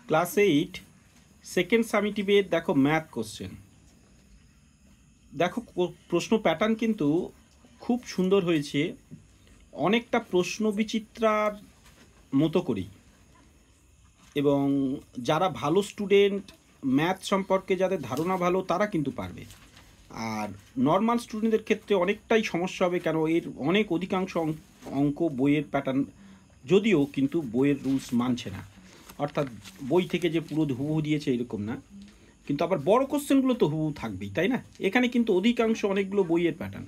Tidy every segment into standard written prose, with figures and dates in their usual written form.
Class 8 second সামিটিভের দেখো math question. দেখো প্রশ্ন প্যাটার্ন কিন্তু খুব সুন্দর হয়েছে, অনেকটা প্রশ্ন বিচিত্রার মতো করেই। এবং যারা ভালো স্টুডেন্ট, ম্যাথ সম্পর্কে যাদের ধারণা ভালো, তারা কিন্তু পারবে। আর নর্মাল স্টুডেন্টদের ক্ষেত্রে অনেকটাই সমস্যা হবে, কেন এর অনেক অধিকাংশ অঙ্ক বইয়ের প্যাটার্ন, যদিও কিন্তু বইয়ের রুলস মানছে না। অর্থাৎ বই থেকে যে পুরো হুবহু দিয়েছে এরকম না, কিন্তু আবার বড় কোশ্চেনগুলো তো হুবহু থাকবেই, তাই না? এখানে কিন্তু অধিকাংশ অনেকগুলো বইয়ের প্যাটার্ন।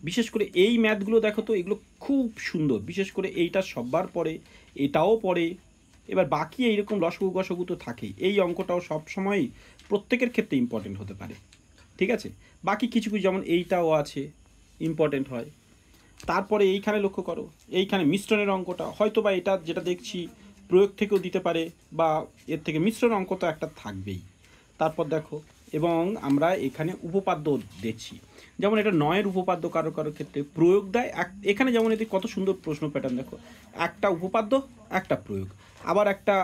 বিশেষ করে এই ম্যাথগুলো দেখো তো, এগুলো খুব সুন্দর। বিশেষ করে এইটা সববার পড়ে, এটাও পড়ে। এবার বাকি এইরকম লসগু গসগু তো থাকেই। এই অঙ্কটাও সবসময়ই প্রত্যেকের ক্ষেত্রে ইম্পর্টেন্ট হতে পারে, ঠিক আছে? বাকি কিছু কিছু যেমন এইটাও আছে, ইম্পর্টেন্ট হয়। তারপরে এইখানে লক্ষ্য করো, এইখানে মিশ্রণের অঙ্কটা হয়তো বা এটা যেটা দেখছি প্রয়োগ থেকেও দিতে পারে, বা এর থেকে মিশ্রণ অঙ্ক তো একটা থাকবেই। তারপর দেখো, এবং আমরা এখানে উপপাদ্য দেখছি, যেমন এটা 9-এর উপপাদ্য কারো কারো ক্ষেত্রে প্রয়োগ দেয়। এখানে যেমন এতে কত সুন্দর প্রশ্ন প্যাটার্ন দেখো, একটা উপপাদ্য একটা প্রয়োগ, আবার একটা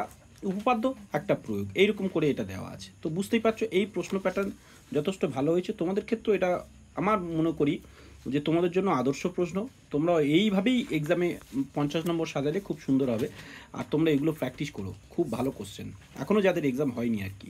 উপপাদ্য একটা প্রয়োগ, এইরকম করে এটা দেওয়া আছে। তো বুঝতেই পারছো এই প্রশ্ন প্যাটার্ন যথেষ্ট ভালো হয়েছে। তোমাদের ক্ষেত্রেও এটা আমার মনে করি যে তোমাদের জন্য আদর্শ প্রশ্ন। তোমরা এইভাবেই এক্সামে 50 নম্বর সাজালে খুব সুন্দর হবে। আর তোমরা এগুলো প্র্যাকটিস করো, খুব ভালো কোশ্চেন, এখনও যাদের এক্সাম হয়নি আর কি।